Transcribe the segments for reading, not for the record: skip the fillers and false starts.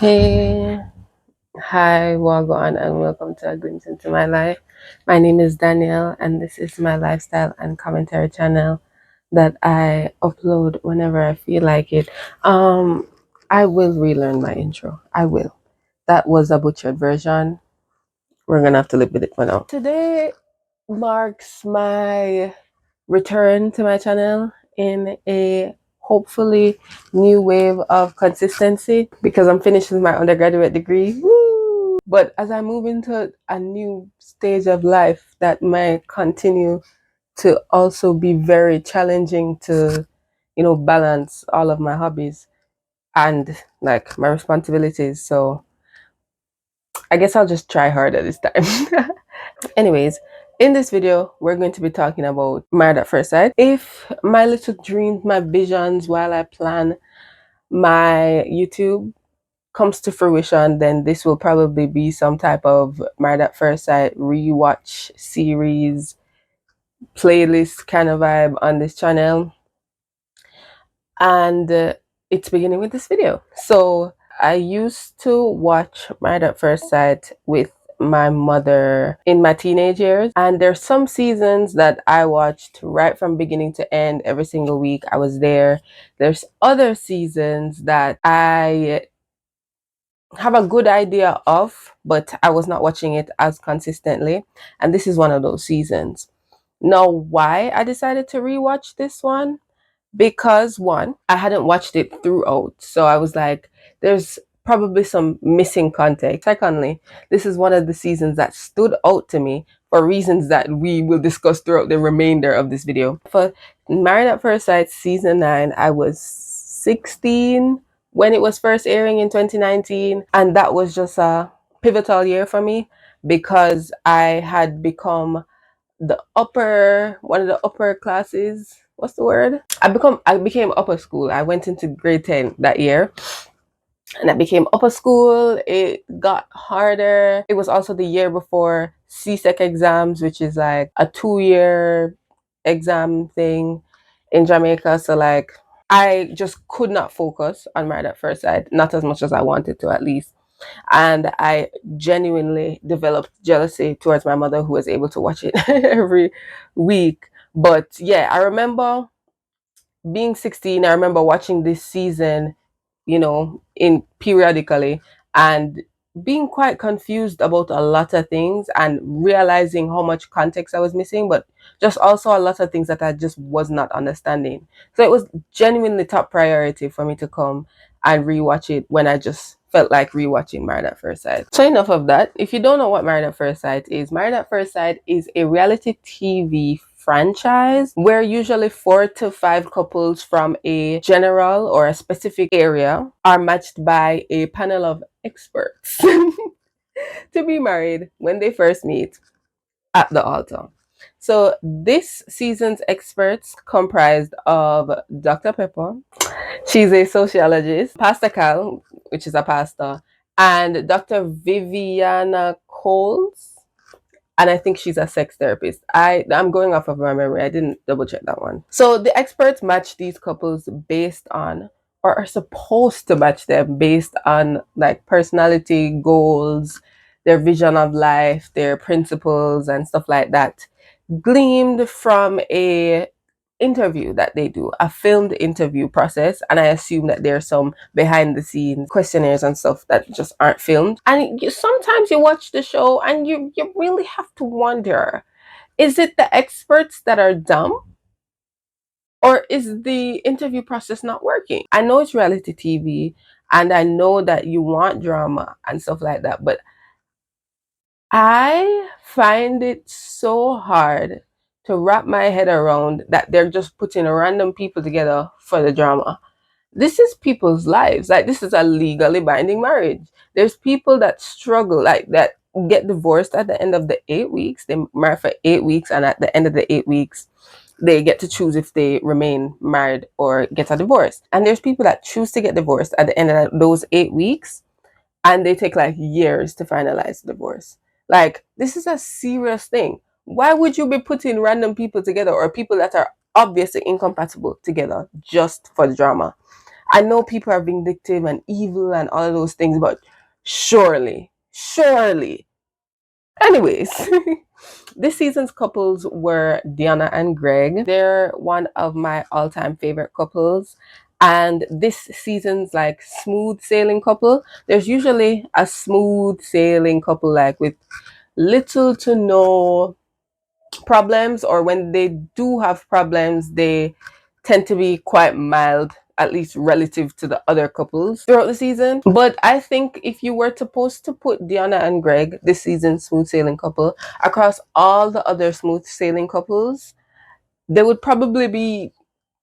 Hey, hi, Wagwan, and welcome to A Glimpse into My Life. My name is Danielle, and this is my lifestyle and commentary channel that I upload whenever I feel like it. Um, I will relearn my intro. I will. That was a butchered version. We're gonna have to live with it for now. Today marks my return to my channel in a hopefully new wave of consistency because I'm finished with my undergraduate degree. Woo! But as I move into a new stage of life that may continue to also be very challenging to, balance all of my hobbies and like my responsibilities. So I guess I'll just try harder this time. Anyways, in this video, we're going to be talking about Married at First Sight. If my little dreams, my visions while I plan my YouTube comes to fruition, then this will probably be some type of Married at First Sight rewatch series, playlist kind of vibe on this channel. And it's beginning with this video. So I used to watch Married at First Sight with my mother in my teenage years, and there's some seasons that I watched right from beginning to end every single week. I was there. There's other seasons that I have a good idea of, but I was not watching it as consistently, and this is one of those seasons. Now, why I decided to rewatch this one? Because one, I hadn't watched it throughout. So I was like, there's probably some missing context. Secondly, this is one of the seasons that stood out to me for reasons that we will discuss throughout the remainder of this video. For Married at First Sight season 9, I was 16 when it was first airing in 2019. And that was just a pivotal year for me because I had become one of the upper classes. What's the word? I became upper school. I went into grade 10 that year, and I became upper school. It got harder. It was also the year before CSEC exams, which is like a 2-year exam thing in Jamaica. So like I just could not focus on Married at First Sight, not as much as I wanted to at least. And I genuinely developed jealousy towards my mother, who was able to watch it every week. But yeah, I remember being 16. I remember watching this season, in periodically, and being quite confused about a lot of things and realizing how much context I was missing, but just also a lot of things that I just was not understanding. So it was genuinely top priority for me to come and rewatch it when I just felt like rewatching Married at First Sight. So enough of that. If you don't know what Married at First Sight is, Married at First Sight is a reality TV franchise where usually 4 to 5 couples from a general or a specific area are matched by a panel of experts to be married when they first meet at the altar. So this season's experts comprised of Dr. Pepper, she's a sociologist, Pastor Cal, which is a pastor, and Dr. Viviana Coles, and I think she's a sex therapist. I'm going off of my memory. I didn't double check that one. So the experts match these couples based on, or are supposed to match them based on like personality, goals, their vision of life, their principles, and stuff like that, gleaned from a interview that they do, a filmed interview process. And I assume that there's some behind the scenes questionnaires and stuff that just aren't filmed. And sometimes you watch the show and you really have to wonder, is it the experts that are dumb, or is the interview process not working? I know it's reality TV, and I know that you want drama and stuff like that, but I find it so hard to wrap my head around that they're just putting random people together for the drama. This is people's lives. Like, this is a legally binding marriage. There's people that struggle, like that get divorced at the end of the 8 weeks. They marry for 8 weeks, and at the end of the 8 weeks, they get to choose if they remain married or get a divorce. And there's people that choose to get divorced at the end of those 8 weeks, and they take like years to finalize the divorce. Like, this is a serious thing. Why would you be putting random people together, or people that are obviously incompatible together, just for the drama? I know people are vindictive and evil and all of those things, but surely. Anyways, this season's couples were Diana and Greg. They're one of my all-time favorite couples. And this season's like smooth sailing couple, there's usually a smooth sailing couple like with little to no problems, or when they do have problems, they tend to be quite mild, at least relative to the other couples throughout the season. But I think if you were supposed to put Diana and Greg, this season's smooth sailing couple, across all the other smooth sailing couples, they would probably be,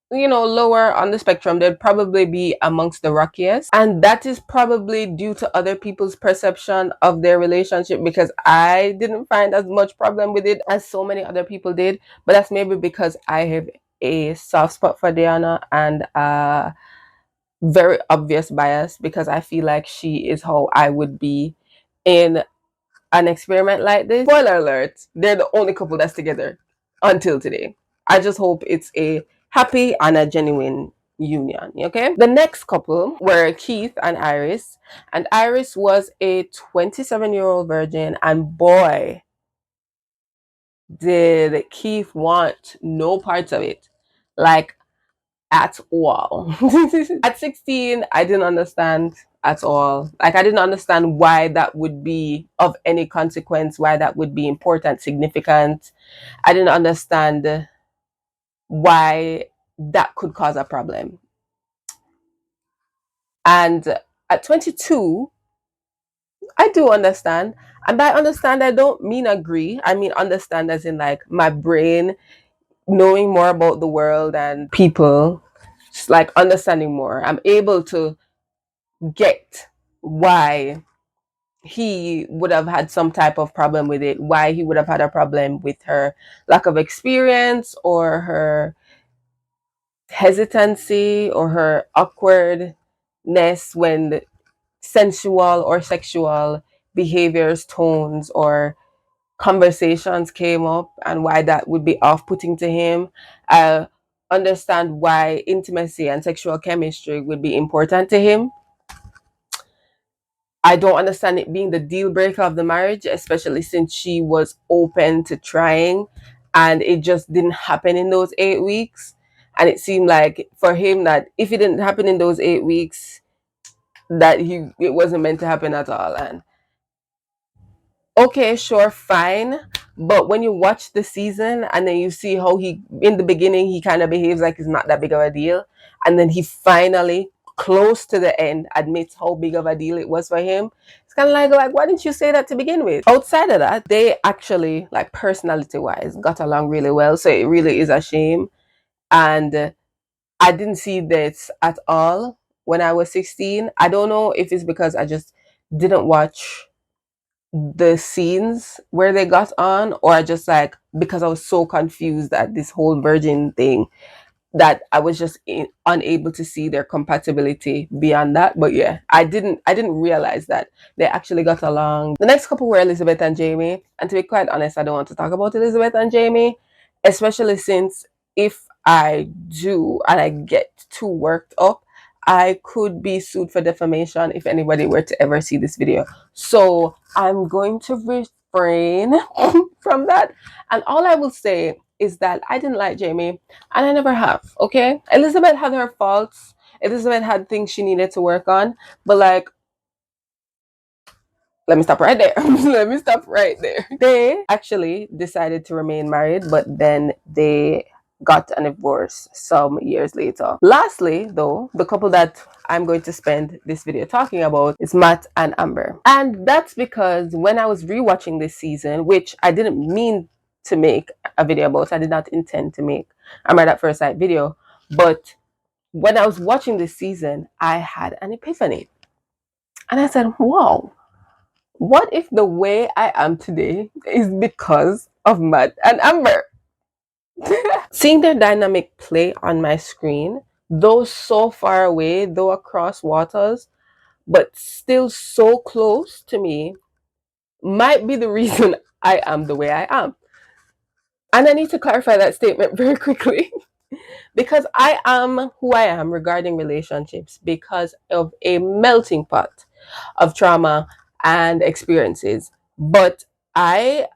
lower on the spectrum. They'd probably be amongst the rockiest. And that is probably due to other people's perception of their relationship, because I didn't find as much problem with it as so many other people did. But that's maybe because I have a soft spot for Diana and a very obvious bias, because I feel like she is how I would be in an experiment like this. Spoiler alert, they're the only couple that's together until today. I just hope it's a happy and a genuine union. Okay, the next couple were Keith and Iris, and Iris was a 27-year-old virgin, and boy, did Keith want no parts of it, like at all. At 16, I didn't understand at all. Like, I didn't understand why that would be of any consequence, why that would be important, significant. I didn't understand why that could cause a problem. And at 22, I do understand. And by understand, I don't mean agree. I mean understand as in like my brain knowing more about the world and people, just like understanding more. I'm able to get why he would have had some type of problem with it, why he would have had a problem with her lack of experience, or her hesitancy, or her awkwardness when sensual or sexual behaviors, tones, or conversations came up, and why that would be off-putting to him. I understand why intimacy and sexual chemistry would be important to him. I don't understand it being the deal breaker of the marriage, especially since she was open to trying and it just didn't happen in those 8 weeks. And it seemed like for him that if it didn't happen in those 8 weeks, that it wasn't meant to happen at all. And okay, sure, fine. But when you watch the season and then you see how he, in the beginning, he kind of behaves like it's not that big of a deal. And then he finally, close to the end, admits how big of a deal it was for him. It's kind of like, why didn't you say that to begin with? Outside of that, they actually, like personality wise, got along really well. So it really is a shame. And I didn't see this at all when I was 16. I don't know if it's because I just didn't watch the scenes where they got on, or just like because I was so confused at this whole virgin thing that I was just unable to see their compatibility beyond that. But yeah, I didn't realize that they actually got along. The next couple were Elizabeth and Jamie, and to be quite honest, I don't want to talk about Elizabeth and Jamie, especially since if I do and I get too worked up, I could be sued for defamation if anybody were to ever see this video. So I'm going to refrain from that. And all I will say is that I didn't like Jamie, and I never have. Okay, Elizabeth had her faults. Elizabeth had things she needed to work on, but like, let me stop right there. Let me stop right there. They actually decided to remain married, but then they got a divorce some years later. Lastly, though, the couple that I'm going to spend this video talking about is Matt and Amber. And that's because when I was rewatching this season, which I didn't mean to make a video about, I did not intend to make a Married at First Sight video, but when I was watching this season, I had an epiphany. And I said, wow, what if the way I am today is because of Matt and Amber? Seeing their dynamic play on my screen, though so far away, though across waters, but still so close to me, might be the reason I am the way I am. And I need to clarify that statement very quickly. Because I am who I am regarding relationships because of a melting pot of trauma and experiences. But I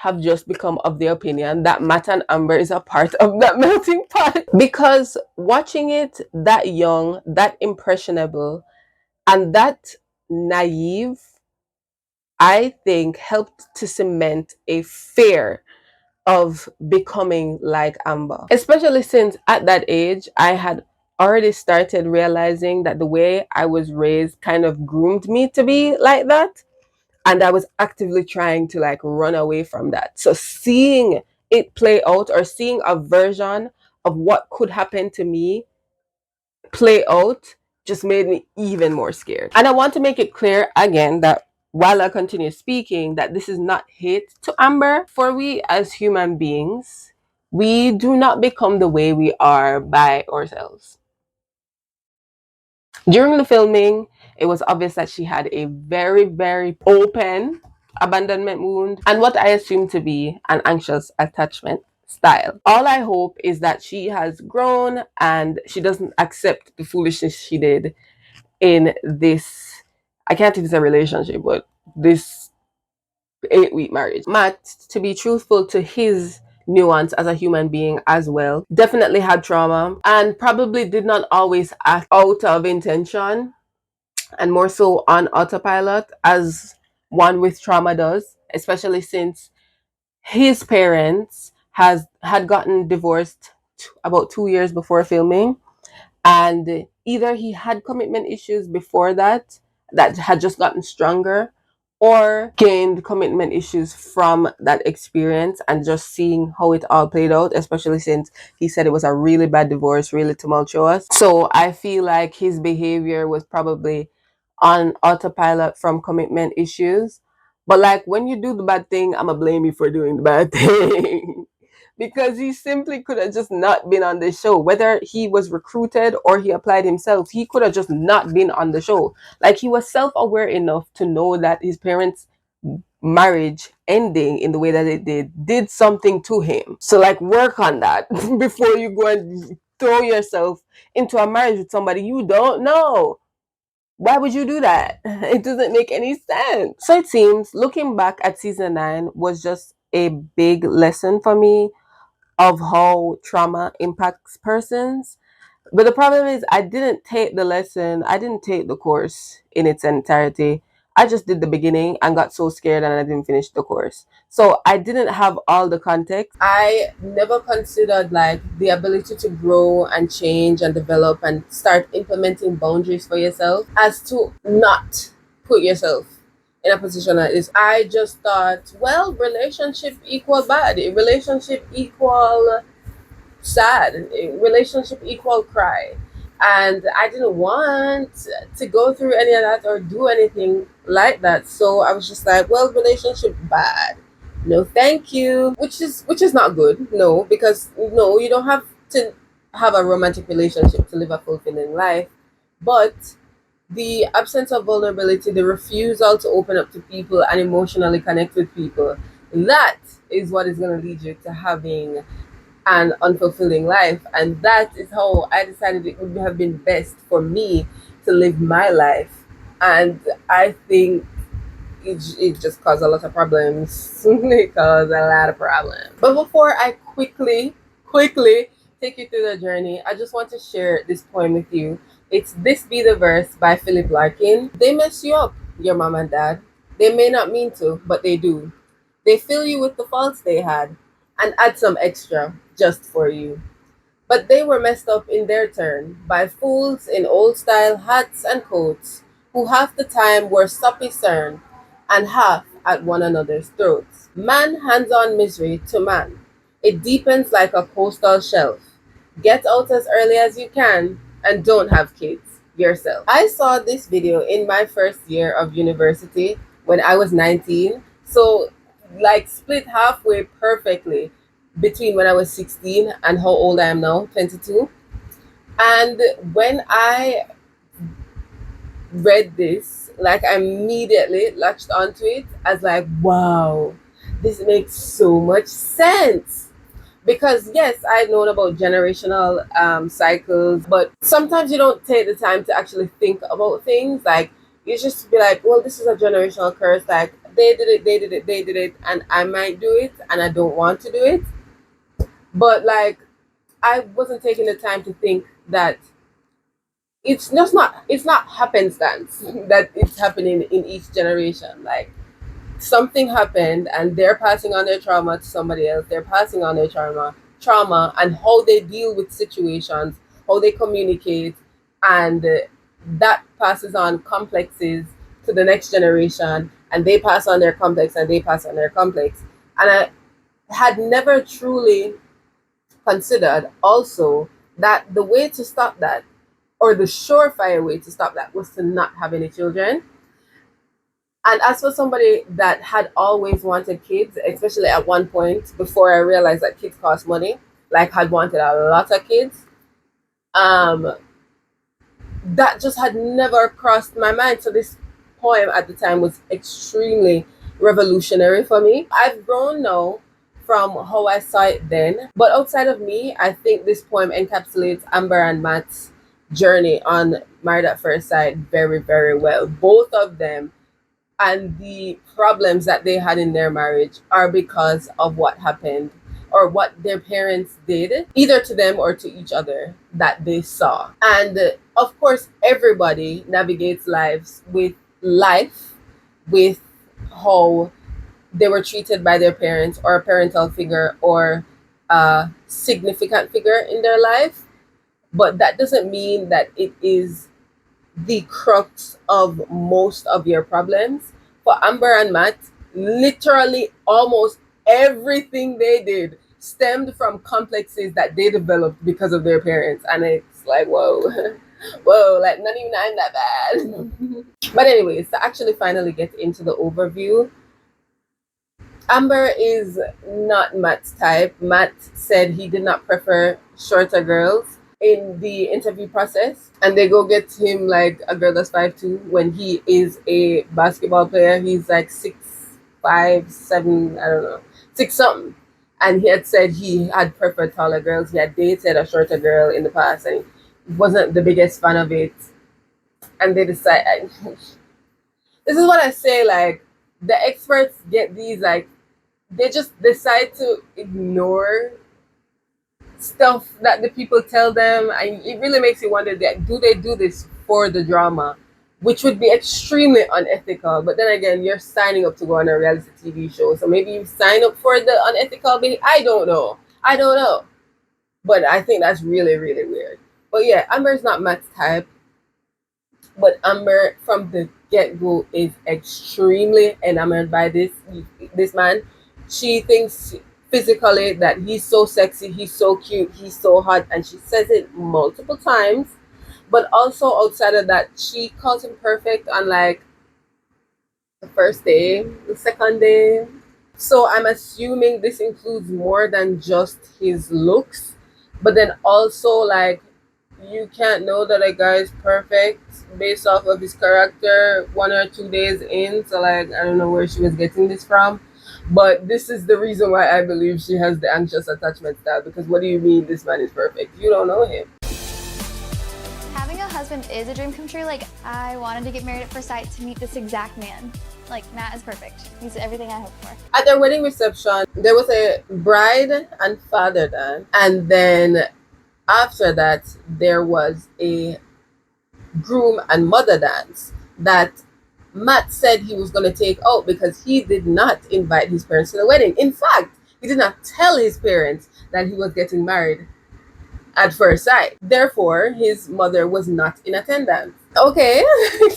have just become of the opinion that Matt and Amber is a part of that melting pot. Because watching it that young, that impressionable, and that naive, I think helped to cement a fear of becoming like Amber. Especially since at that age, I had already started realizing that the way I was raised kind of groomed me to be like that. And I was actively trying to like run away from that. So seeing it play out or seeing a version of what could happen to me play out just made me even more scared. And I want to make it clear again that while I continue speaking, that this is not hate to Amber. For we as human beings, we do not become the way we are by ourselves. During the filming, it was obvious that she had a very, very open abandonment wound and what I assume to be an anxious attachment style. All I hope is that she has grown and she doesn't accept the foolishness she did in this, I can't even say relationship, but this 8-week marriage. Matt, to be truthful to his nuance as a human being as well, definitely had trauma and probably did not always act out of intention and more so on autopilot as one with trauma does, especially since his parents has had gotten divorced about 2 years before filming, and either he had commitment issues before that that had just gotten stronger, or gained commitment issues from that experience and just seeing how it all played out, especially since he said it was a really bad divorce, really tumultuous. So I feel like his behavior was probably on autopilot from commitment issues. But like when you do the bad thing, I'ma blame you for doing the bad thing. Because he simply could have just not been on the show. Whether he was recruited or he applied himself, he could have just not been on the show. Like he was self-aware enough to know that his parents' marriage ending in the way that it did something to him. So like work on that before you go and throw yourself into a marriage with somebody you don't know. Why would you do that? It doesn't make any sense. So it seems looking back at season 9 was just a big lesson for me of how trauma impacts persons. But the problem is, I didn't take the lesson, I didn't take the course in its entirety. I just did the beginning and got so scared and I didn't finish the course. So I didn't have all the context. I never considered like the ability to grow and change and develop and start implementing boundaries for yourself as to not put yourself in a position like this. I just thought, well, relationship equal bad, relationship equal sad, relationship equal cry, and I didn't want to go through any of that or do anything like that. So I was just like, well, relationship bad, no thank you, which is not good. No, because no, you don't have to have a romantic relationship to live a fulfilling life. But the absence of vulnerability, the refusal to open up to people and emotionally connect with people, that is what is going to lead you to having an unfulfilling life. And that is how I decided it would have been best for me to live my life. And I think it just caused a lot of problems. It caused a lot of problems. But before I quickly take you through the journey, I just want to share this poem with you. It's This Be the Verse by Phillip Larkin. They mess you up, your mom and dad. They may not mean to, but they do. They fill you with the faults they had and add some extra just for you. But they were messed up in their turn by fools in old style hats and coats who half the time were soppy cern and half at one another's throats. Man hands on misery to man. It deepens like a coastal shelf. Get out as early as you can and don't have kids yourself. I saw this video in my first year of university when I was 19. So like split halfway perfectly between when I was 16 and how old I am now, 22. And when I read this, like I immediately latched onto it as like, wow, this makes so much sense. Because yes, I've known about generational cycles, but sometimes you don't take the time to actually think about things. Like, you just be like, well, this is a generational curse. Like, they did it, they did it, they did it, and I might do it, and I don't want to do it. But like, I wasn't taking the time to think that it's not happenstance that it's happening in each generation. Like, something happened and they're passing on their trauma to somebody else. They're passing on their trauma and how they deal with situations, how they communicate, and that passes on complexes to the next generation, and they pass on their complex and they pass on their complex. And I had never truly considered also that the way to stop that, or the surefire way to stop that, was to not have any children. And as for somebody that had always wanted kids, especially at one point before I realized that kids cost money, like, had wanted a lot of kids, um, that just had never crossed my mind. So this poem at the time was extremely revolutionary for me. I've grown now from how I saw it then, but outside of me, I think this poem encapsulates Amber and Matt's journey on Married at First Sight very, very well. Both of them and the problems that they had in their marriage are because of what happened or what their parents did, either to them or to each other, that they saw. And of course, everybody navigates life with how they were treated by their parents or a parental figure or a significant figure in their life. But that doesn't mean that it is the crux of most of your problems. For Amber and Matt, literally almost everything they did stemmed from complexes that they developed because of their parents. And it's like, whoa, whoa, like, not even I'm that bad. But anyways, to actually finally get into the overview, Amber is not Matt's type. Matt said he did not prefer shorter girls in the interview process, and they go get him like a girl that's 5'2" when he is a basketball player. He's like 6'5", 7, I don't know, 6 something. And he had said he had preferred taller girls. He had dated a shorter girl in the past and he wasn't the biggest fan of it. And they decide, this is what I say, like, the experts get these, like, they just decide to ignore stuff that the people tell them, and it really makes you wonder, that do they do this for the drama, which would be extremely unethical. But then again, you're signing up to go on a reality TV show, so maybe you sign up for the unethical behavior. I don't know, but I think that's really, really weird. But yeah, Amber's not Matt's type, but Amber from the get-go is extremely enamored by this man. She thinks physically that he's so sexy, he's so cute, he's so hot, and she says it multiple times. But also outside of that, she calls him perfect on like the first day, the second day. So I'm assuming this includes more than just his looks, but then also, like, you can't know that a guy is perfect based off of his character 1 or 2 days in. So, like, I don't know where she was getting this from. But this is the reason why I believe she has the anxious attachment style. Because what do you mean this man is perfect? You don't know him. Having a husband is a dream come true. Like, I wanted to get married at first sight to meet this exact man. Like, Matt is perfect. He's everything I hoped for. At their wedding reception, there was a bride and father dance. And then after that, there was a groom and mother dance that Matt said he was going to take out because he did not invite his parents to the wedding. In fact, he did not tell his parents that he was getting married at first sight. Therefore, his mother was not in attendance. Okay,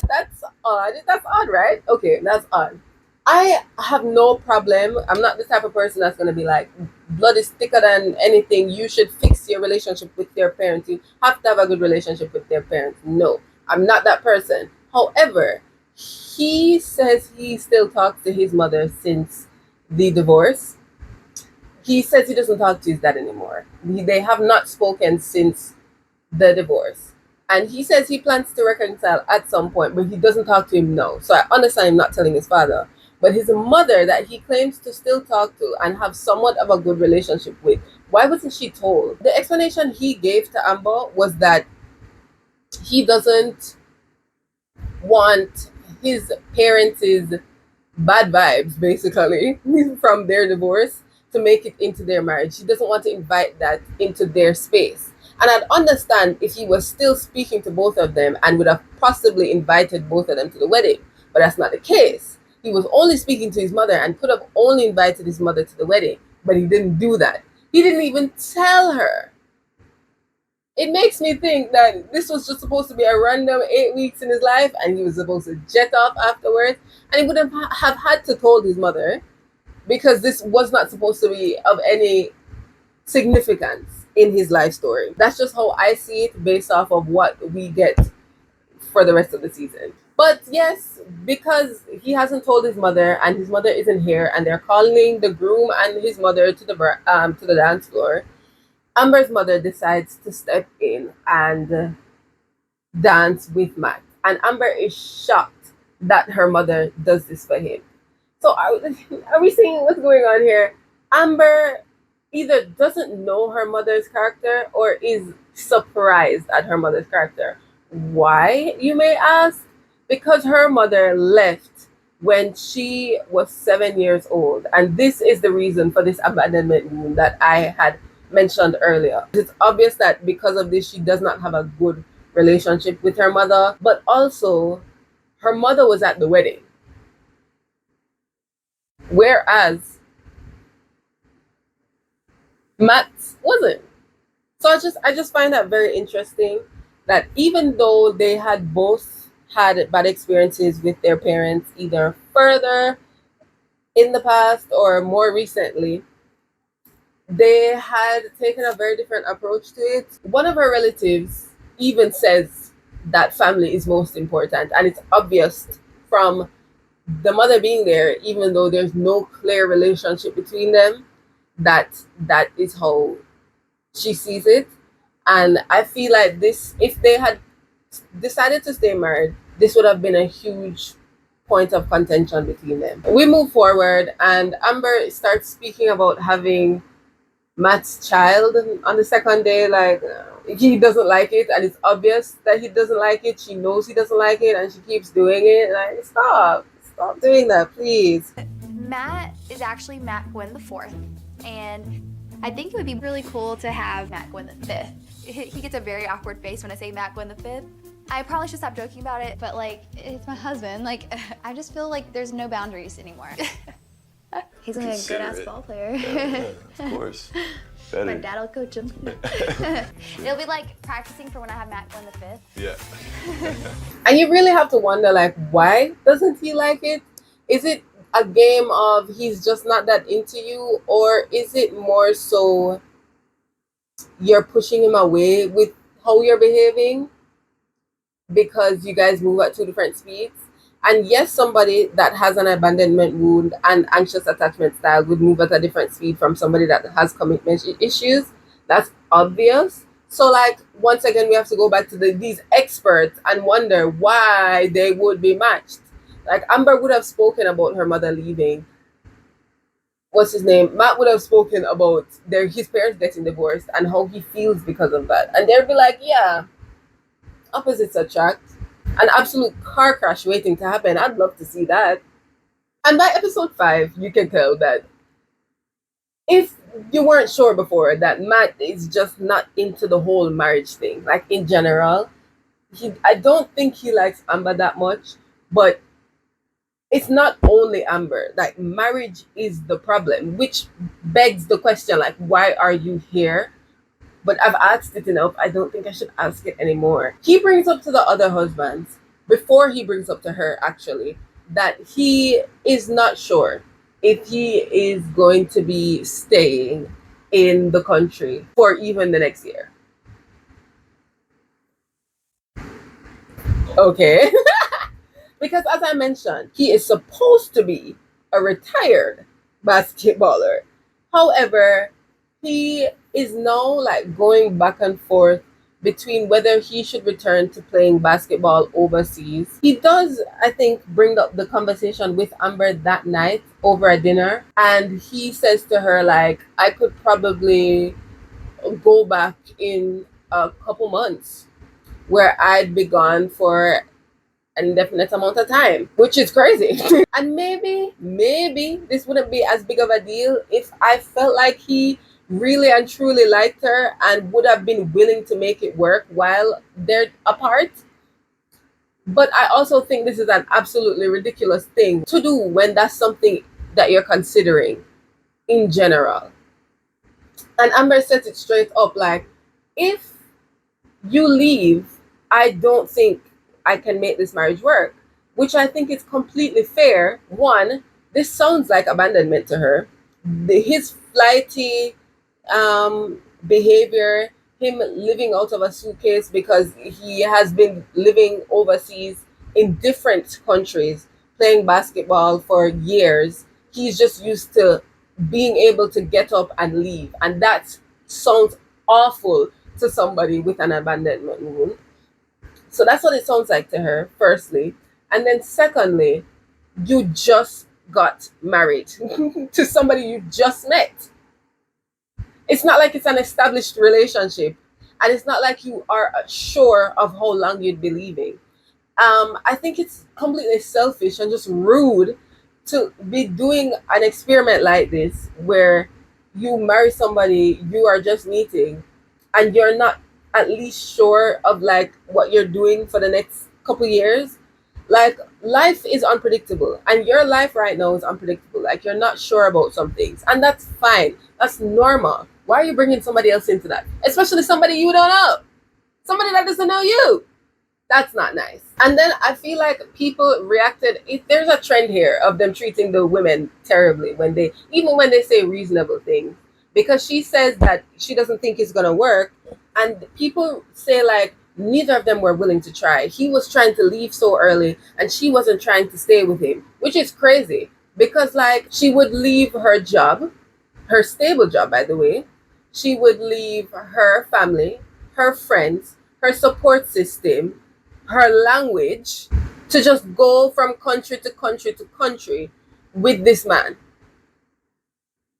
that's odd. That's odd, right? Okay, that's odd. I have no problem. I'm not the type of person that's going to be like, blood is thicker than anything. You should fix your relationship with your parents. You have to have a good relationship with their parents. No, I'm not that person. However, he says he still talks to his mother since the divorce. He says he doesn't talk to his dad anymore. They have not spoken since the divorce. And he says he plans to reconcile at some point, but he doesn't talk to him now. So I understand him not telling his father. But his mother, that he claims to still talk to and have somewhat of a good relationship with, Why wasn't she told? The explanation he gave to Amber was that he doesn't want his parents' bad vibes, basically, from their divorce to make it into their marriage. He doesn't want to invite that into their space. And I'd understand if he was still speaking to both of them and would have possibly invited both of them to the wedding. But that's not the case. He was only speaking to his mother and could have only invited his mother to the wedding, but he didn't do that. He didn't even tell her. It makes me think that this was just supposed to be a random 8 weeks in his life and he was supposed to jet off afterwards, and he would have had to told his mother, because this was not supposed to be of any significance in his life story. That's just how I see it based off of what we get for the rest of the season. But yes, because he hasn't told his mother and his mother isn't here and they're calling the groom and his mother to the dance floor, Amber's mother decides to step in and dance with Matt. And Amber is shocked that her mother does this for him. So are we seeing what's going on here? Amber either doesn't know her mother's character or is surprised at her mother's character. Why, you may ask? Because her mother left when she was 7 years old. And this is the reason for this abandonment wound that I had mentioned earlier. It's obvious that because of this, she does not have a good relationship with her mother, but also her mother was at the wedding, whereas Matt wasn't. So I just find that very interesting, that even though they had both had bad experiences with their parents, either further in the past or more recently, they had taken a very different approach to it. One of her relatives even says that family is most important, and it's obvious from the mother being there, even though there's no clear relationship between them, that is how she sees it. And I feel like this, if they had decided to stay married, this would have been a huge point of contention between them. We move forward and Amber starts speaking about having Matt's child on the second day. Like, he doesn't like it, and it's obvious that he doesn't like it. She knows he doesn't like it, and she keeps doing it. Like, stop doing that, please. Matt is actually Matt Gwynn the fourth, and I think it would be really cool to have Matt Gwynn the fifth. He gets a very awkward face when I say Matt Gwynn the fifth. I probably should stop joking about it, but like, it's my husband. Like, I just feel like there's no boundaries anymore. He's gonna be a good-ass ball player. Yeah, of course. Better. My dad will coach him. It'll be like practicing for when I have Matt Gwynn the fifth. Yeah. And you really have to wonder, like, why doesn't he like it? Is it a game of he's just not that into you, or is it more so you're pushing him away with how you're behaving because you guys move at two different speeds? And yes, somebody that has an abandonment wound and anxious attachment style would move at a different speed from somebody that has commitment issues. That's obvious. So, like, once again, we have to go back to these experts and wonder why they would be matched. Like, Amber would have spoken about her mother leaving. What's his name? Matt would have spoken about his parents getting divorced and how he feels because of that. And they'd be like, yeah, opposites attract. An absolute car crash waiting to happen. I'd love to see that. And by episode 5, you can tell that if you weren't sure before, that Matt is just not into the whole marriage thing. Like, in general, I don't think he likes Amber that much, but it's not only Amber. Like, marriage is the problem, which begs the question, like, why are you here? But I've asked it enough. I don't think I should ask it anymore. He brings up to the other husbands, before he brings up to her, actually, that he is not sure if he is going to be staying in the country for even the next year. Okay. Because as I mentioned, he is supposed to be a retired basketballer. However, he is now like going back and forth between whether he should return to playing basketball overseas. He does, I think, bring up the conversation with Amber that night over a dinner, and he says to her, like, I could probably go back in a couple months where I'd be gone for an indefinite amount of time, which is crazy. And maybe this wouldn't be as big of a deal if I felt like he really and truly liked her and would have been willing to make it work while they're apart. But I also think this is an absolutely ridiculous thing to do when that's something that you're considering in general. And Amber says it straight up, like, if you leave, I don't think I can make this marriage work, which I think is completely fair. One, this sounds like abandonment to her. His flighty behavior, him living out of a suitcase because he has been living overseas in different countries, playing basketball for years. He's just used to being able to get up and leave. And that sounds awful to somebody with an abandonment wound. So that's what it sounds like to her, firstly. And then secondly, you just got married to somebody you just met. It's not like it's an established relationship, and it's not like you are sure of how long you'd be leaving. I think it's completely selfish and just rude to be doing an experiment like this where you marry somebody you are just meeting and you're not at least sure of like what you're doing for the next couple years. Like, life is unpredictable, and your life right now is unpredictable. Like, you're not sure about some things, and that's fine. That's normal. Why are you bringing somebody else into that, especially somebody you don't know, somebody that doesn't know you? That's not nice. And then I feel like people reacted. If there's a trend here of them treating the women terribly when they, even when they say reasonable things, because she says that she doesn't think it's gonna work, and people say like neither of them were willing to try. He was trying to leave so early, and she wasn't trying to stay with him, which is crazy because like she would leave her job, her stable job, by the way. She would leave her family, her friends, her support system, her language, to just go from country to country to country with this man.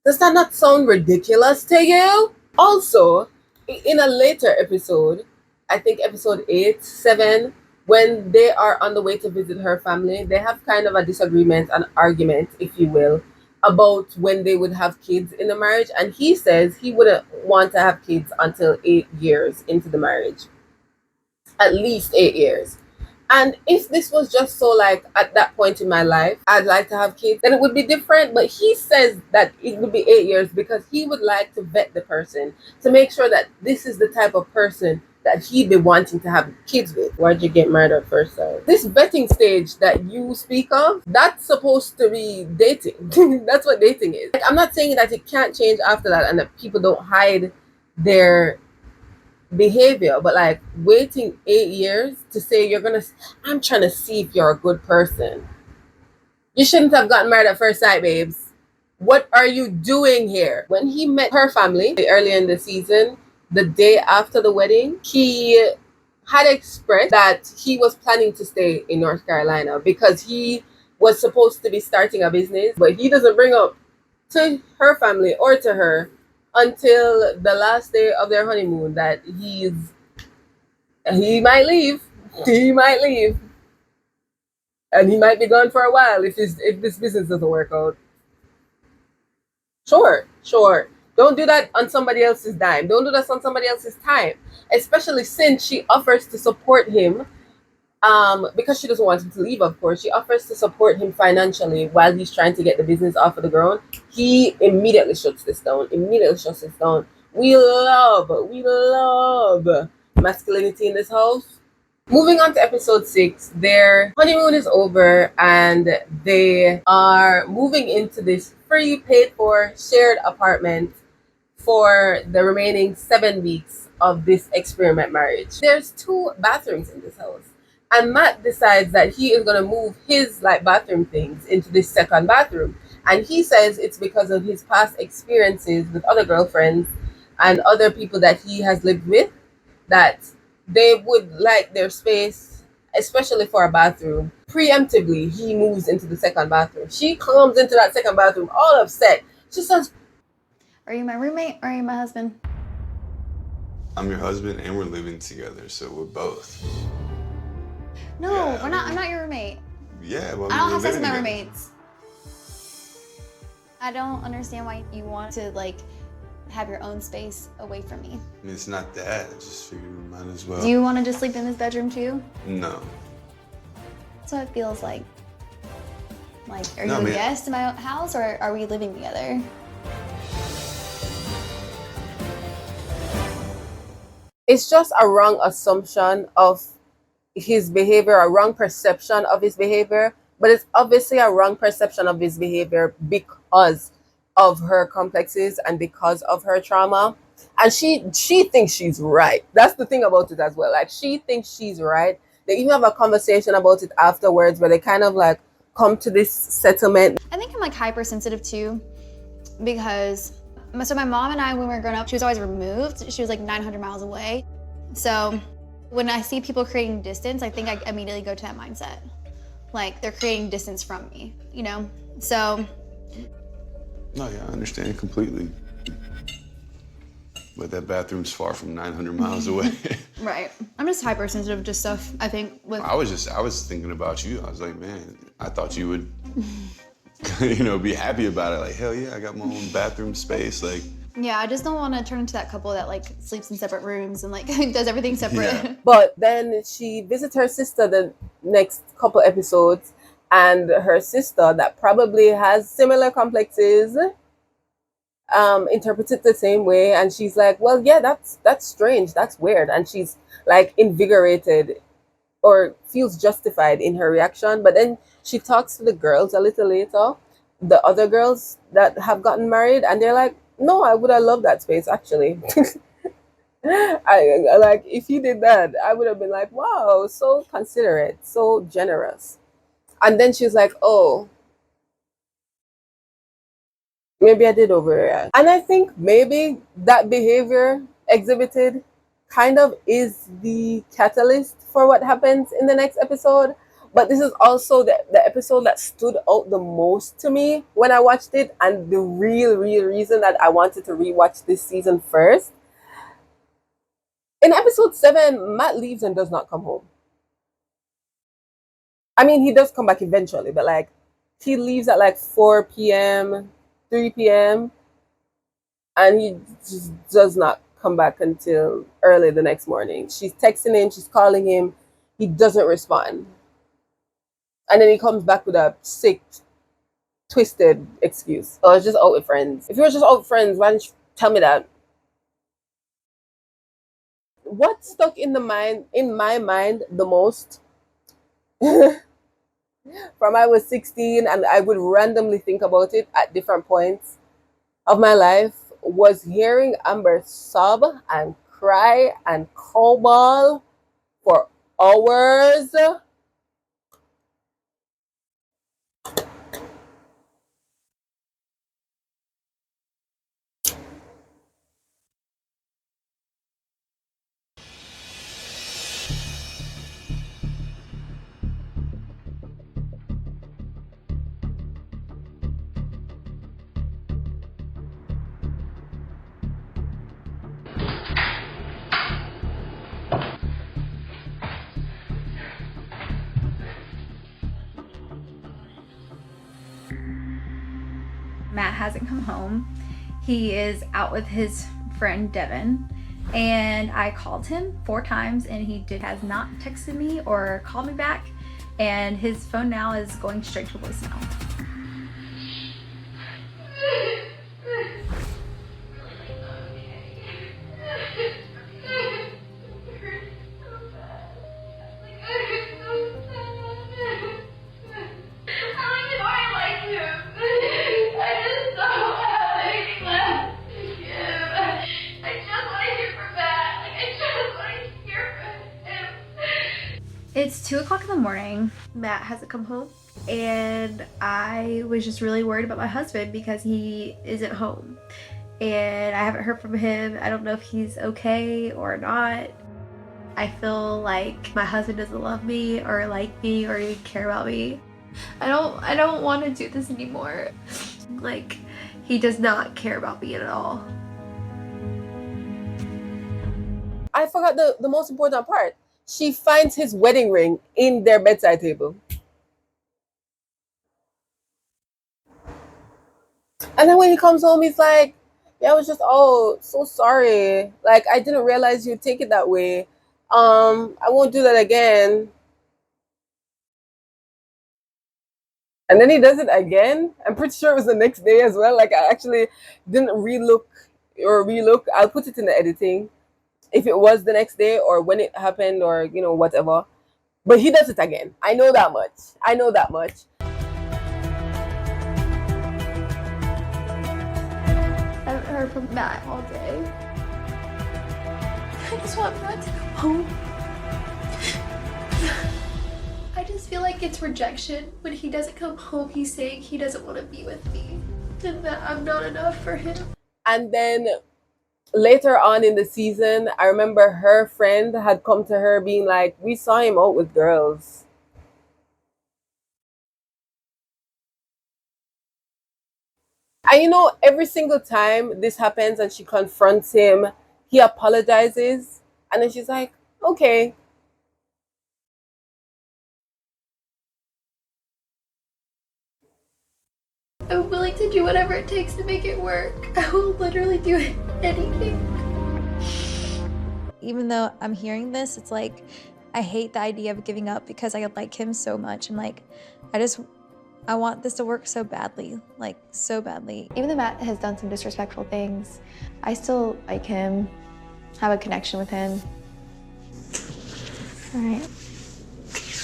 Does that not sound ridiculous to you? Also, in a later episode, I think episode 8, 7, when they are on the way to visit her family, they have kind of a disagreement, an argument, if you will, about when they would have kids in the marriage. And he says he wouldn't want to have kids until 8 years into the marriage. At least 8 years. And if this was just so like at that point in my life, I'd like to have kids, then it would be different. But he says that it would be 8 years because he would like to vet the person to make sure that this is the type of person that he'd be wanting to have kids with. Why'd you get married at first sight? This vetting stage that you speak of, that's supposed to be dating. That's what dating is. Like, I'm not saying that it can't change after that and that people don't hide their behavior, but like waiting 8 years to say I'm trying to see if you're a good person. You shouldn't have gotten married at first sight, babes. What are you doing here? When he met her family earlier in the season, the day after the wedding, he had expressed that he was planning to stay in North Carolina because he was supposed to be starting a business, but he doesn't bring up to her family or to her until the last day of their honeymoon that he might leave. He might leave. And he might be gone for a while if this business doesn't work out. Sure. Don't do that on somebody else's dime. Don't do that on somebody else's time. Especially since she offers to support him, because she doesn't want him to leave, of course. She offers to support him financially while he's trying to get the business off of the ground. He immediately shuts this down. We love masculinity in this house. Moving on to episode 6, their honeymoon is over and they are moving into this free, paid for, shared apartment for the remaining 7 weeks of this experiment marriage. There's 2 bathrooms in this house. And Matt decides that he is going to move his like bathroom things into this second bathroom. And he says it's because of his past experiences with other girlfriends and other people that he has lived with, that they would like their space, especially for a bathroom. Preemptively, he moves into the second bathroom. She comes into that second bathroom all upset. She says, "Are you my roommate or are you my husband?" I'm your husband and we're living together, so we're both. No, Yeah, I'm not your roommate. Yeah, well, I don't we're have sex with living my together. roommates. I don't understand why you want to like have your own space away from me. I mean, it's not that. I just figured we might as well. Do you want to just sleep in this bedroom too? No. That's what it feels like. Like, are No, you a man. guest in my house or are we living together? It's just a wrong assumption of his behavior, a wrong perception of his behavior, but it's obviously a wrong perception of his behavior because of her complexes and because of her trauma. And she thinks she's right. That's the thing about it as well. Like, she thinks she's right. They even have a conversation about it afterwards where they kind of like come to this settlement. I think I'm like hypersensitive too, because so my mom and I, when we were growing up, she was always removed. She was like 900 miles away. So when I see people creating distance, I think I immediately go to that mindset. Like, they're creating distance from me, you know? So. No, yeah, I understand completely. But that bathroom's far from 900 miles away. Right. I'm just hypersensitive to stuff, I think. I was thinking about you. I was like, man, I thought you would, you know, be happy about it. Like, hell yeah, I got my own bathroom space. Like, Yeah, I just don't want to turn into that couple that like sleeps in separate rooms and like does everything separate. Yeah. But then she visits her sister the next couple episodes, and her sister, that probably has similar complexes, interprets it the same way, and she's like, well, yeah, that's strange, that's weird, and she's like invigorated or feels justified in her reaction. But then she talks to the girls a little later, the other girls that have gotten married, and they're like, no, I would have loved that space actually. I like, if he did that, I would have been like, wow, so considerate, so generous. And then she's like, oh, maybe I did overreact. And I think maybe that behavior exhibited kind of is the catalyst for what happens in the next episode. But this is also the episode that stood out the most to me when I watched it, and the real reason that I wanted to rewatch this season first. In episode 7, Matt leaves and does not come home. I mean, he does come back eventually, but like, he leaves at like 4 p.m., 3 p.m., and he just does not come back until early the next morning. She's texting him, she's calling him, he doesn't respond. And then he comes back with a sick, twisted excuse. Oh, I was just out with friends. If you were just out with friends, why didn't you tell me that? What stuck in my mind the most from I was 16, and I would randomly think about it at different points of my life, was hearing Amber sob and cry and cobble for hours. Matt hasn't come home. He is out with his friend Devin, and I called him 4 times and he has not texted me or called me back, and his phone now is going straight to voicemail. It's 2 o'clock in the morning. Matt hasn't come home, and I was just really worried about my husband because he isn't home, and I haven't heard from him. I don't know if he's okay or not. I feel like my husband doesn't love me or like me or even care about me. I don't want to do this anymore. Like, he does not care about me at all. I forgot the most important part. She finds his wedding ring in their bedside table. And then when he comes home, he's like, yeah, I was just, oh, so sorry. Like, I didn't realize you'd take it that way. I won't do that again. And then he does it again. I'm pretty sure it was the next day as well. Like, I actually didn't relook. I'll put it in the editing if it was the next day or when it happened or, whatever. But he does it again. I know that much. I know that much. I haven't heard from Matt all day. I just want Matt to come home. I just feel like it's rejection. When he doesn't come home, he's saying he doesn't want to be with me and that I'm not enough for him. And then later on in the season, I remember her friend had come to her being like, we saw him out with girls. And every single time this happens and she confronts him, he apologizes. And then she's like, okay. I'm willing to do whatever it takes to make it work. I will literally do anything. Even though I'm hearing this, it's like, I hate the idea of giving up because I like him so much. And like, I want this to work so badly, like so badly. Even though Matt has done some disrespectful things, I still like him, have a connection with him. All right.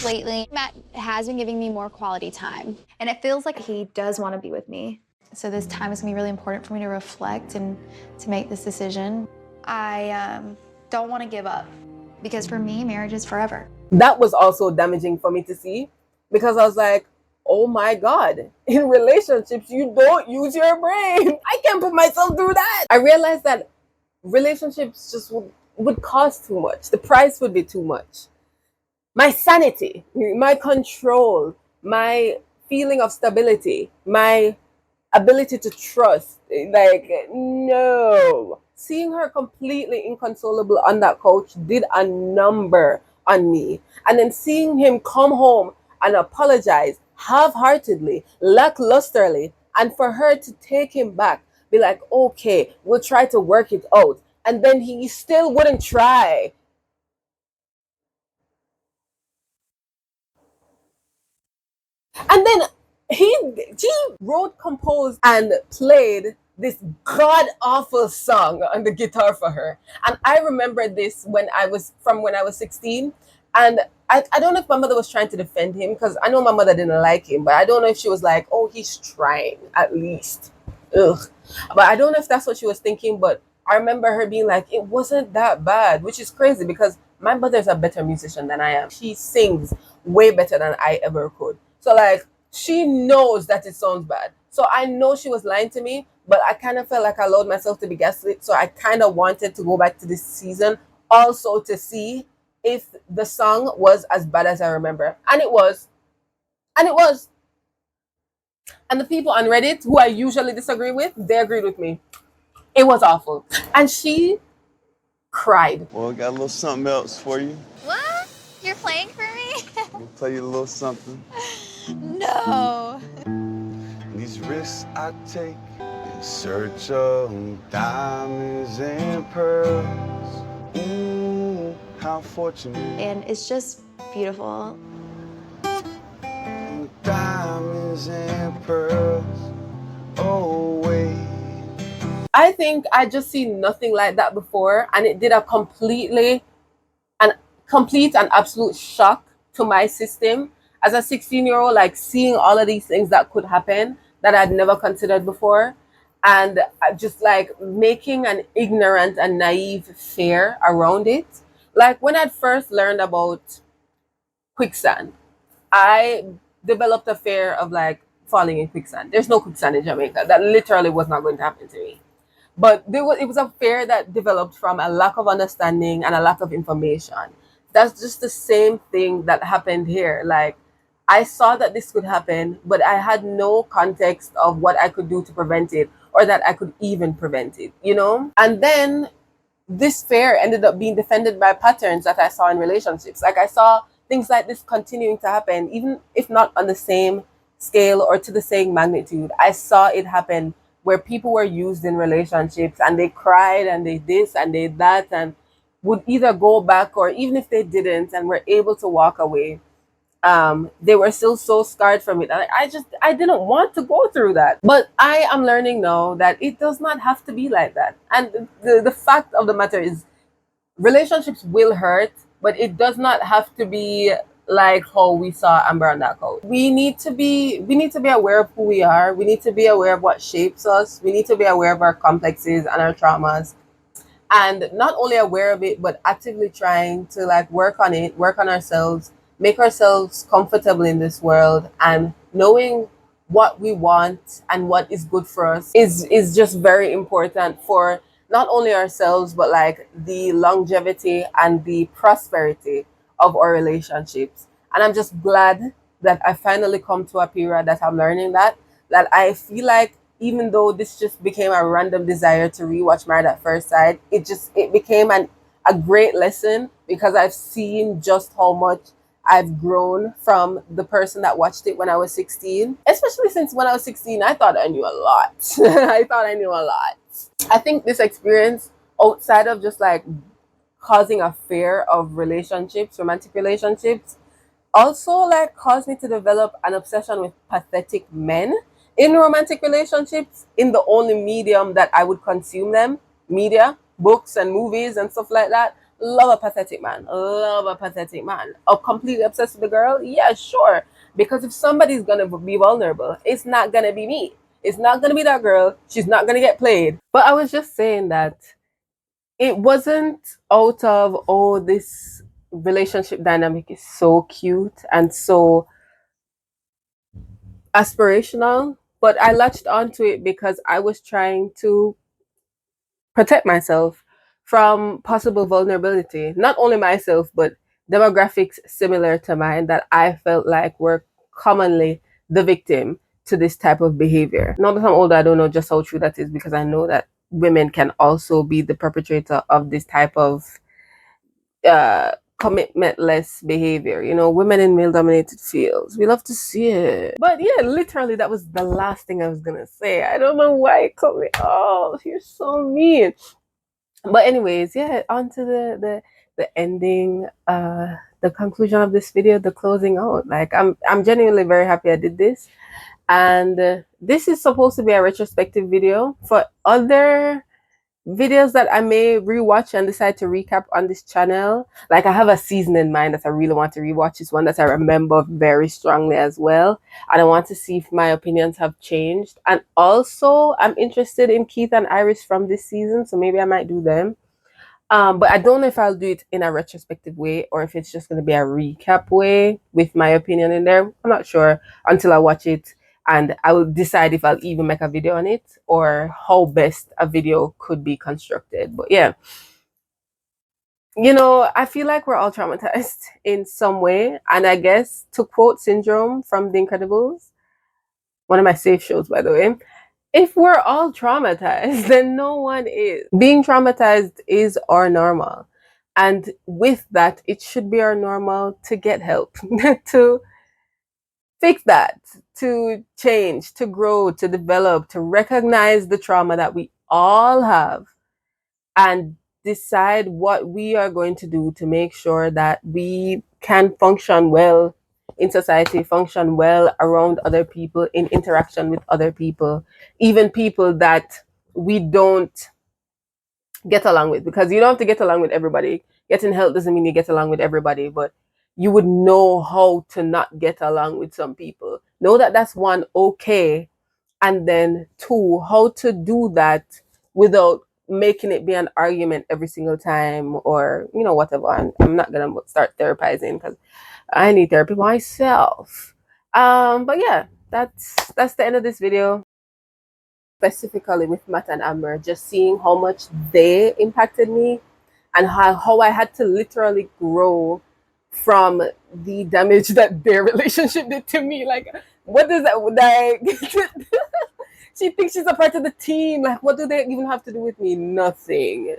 Lately, Matt has been giving me more quality time. And it feels like he does want to be with me. So this time is gonna be really important for me to reflect and to make this decision. I don't want to give up because for me, marriage is forever. That was also damaging for me to see because I was like, oh my God, in relationships, you don't use your brain. I can't put myself through that. I realized that relationships just would cost too much. The price would be too much. My sanity, my control, my feeling of stability, my ability to trust, like, no. Seeing her completely inconsolable on that couch did a number on me. And then seeing him come home and apologize half-heartedly, lacklusterly, and for her to take him back, be like, okay, we'll try to work it out. And then he still wouldn't try. And then she wrote, composed, and played this god-awful song on the guitar for her. And I remember this when I was 16. And I don't know if my mother was trying to defend him, because I know my mother didn't like him, but I don't know if she was like, oh, he's trying, at least. Ugh. But I don't know if that's what she was thinking, but I remember her being like, it wasn't that bad, which is crazy because my mother's a better musician than I am. She sings way better than I ever could. So like, she knows that it sounds bad. So I know she was lying to me, but I kind of felt like I allowed myself to be gaslit. So I kind of wanted to go back to this season also to see if the song was as bad as I remember. And it was. And it was. And the people on Reddit who I usually disagree with, they agreed with me. It was awful. And she cried. Well, I got a little something else for you. What? You're playing for me? We'll play you a little something. No. These risks I take in search of diamonds and pearls. Ooh, how fortunate. And it's just beautiful. Diamonds and pearls. Oh, wait. I think I just seen nothing like that before, and it did a complete and absolute shock to my system as a 16-year-old, like seeing all of these things that could happen that I'd never considered before, and just like making an ignorant and naive fear around it. Like when I'd first learned about quicksand, I developed a fear of like falling in quicksand. There's no quicksand in Jamaica. That literally was not going to happen to me. But it was a fear that developed from a lack of understanding and a lack of information. That's just the same thing that happened here. Like, I saw that this could happen, but I had no context of what I could do to prevent it or that I could even prevent it, you know? And then this fear ended up being defended by patterns that I saw in relationships. Like I saw things like this continuing to happen, even if not on the same scale or to the same magnitude. I saw it happen where people were used in relationships and they cried and they this and they that and would either go back, or even if they didn't and were able to walk away, they were still so scarred from it. And I didn't want to go through that. But I am learning now that it does not have to be like that. And the fact of the matter is, relationships will hurt, but it does not have to be like how we saw Amber on that couch. We need to be aware of who we are. We need to be aware of what shapes us. We need to be aware of our complexes and our traumas, and not only aware of it, but actively trying to like work on it, work on ourselves, make ourselves comfortable in this world, and knowing what we want and what is good for us is just very important for not only ourselves, but like the longevity and the prosperity of our relationships. And I'm just glad that I finally come to a period that I'm learning that I feel like, even though this just became a random desire to rewatch Married at First Sight, it became a great lesson, because I've seen just how much I've grown from the person that watched it when I was 16. Especially since when I was 16, I thought I knew a lot. I thought I knew a lot. I think this experience, outside of just like causing a fear of relationships, romantic relationships, also like caused me to develop an obsession with pathetic men in romantic relationships, in the only medium that I would consume them, media, books and movies and stuff like that. Love a pathetic man. Love a pathetic man. Oh, completely obsessed with the girl? Yeah, sure. Because if somebody's gonna be vulnerable, it's not gonna be me. It's not gonna be that girl. She's not gonna get played. But I was just saying that it wasn't out of, oh, this relationship dynamic is so cute and so aspirational, but I latched onto it because I was trying to protect myself from possible vulnerability. Not only myself, but demographics similar to mine that I felt like were commonly the victim to this type of behavior. Now that I'm older, I don't know just how true that is, because I know that women can also be the perpetrator of this type of uh commitmentless behavior. You know, women in male dominated fields, we love to see it. But yeah, literally that was the last thing I was gonna say. I don't know why it cut me off. You're so mean. But anyways, yeah, on to the ending, the conclusion of this video, the closing out. Like I'm genuinely very happy I did this. And this is supposed to be a retrospective video for other videos that I may rewatch and decide to recap on this channel. Like I have a season in mind that I really want to rewatch. It's one that I remember very strongly as well, and I want to see if my opinions have changed. And also I'm interested in Keith and Iris from this season, so maybe I might do them. But I don't know if I'll do it in a retrospective way or if it's just going to be a recap way with my opinion in there. I'm not sure until I watch it, and I will decide if I'll even make a video on it or how best a video could be constructed. But yeah, you know, I feel like we're all traumatized in some way. And I guess, to quote Syndrome from The Incredibles, one of my safe shows, by the way, if we're all traumatized, then no one is. Being traumatized is our normal. And with that, it should be our normal to get help, to fix that, to change, to grow, to develop, to recognize the trauma that we all have, and decide what we are going to do to make sure that we can function well in society, function well around other people, in interaction with other people, even people that we don't get along with. Because you don't have to get along with everybody. Getting help doesn't mean you get along with everybody, but you would know how to not get along with some people. Know that that's one, okay. And then two, how to do that without making it be an argument every single time, or, you know, whatever. And I'm not going to start therapizing because I need therapy myself. But yeah, that's the end of this video. Specifically with Matt and Amber, just seeing how much they impacted me and how I had to literally grow from the damage that their relationship did to me. Like, what does that, like, she thinks she's a part of the team. Like, what do they even have to do with me? Nothing.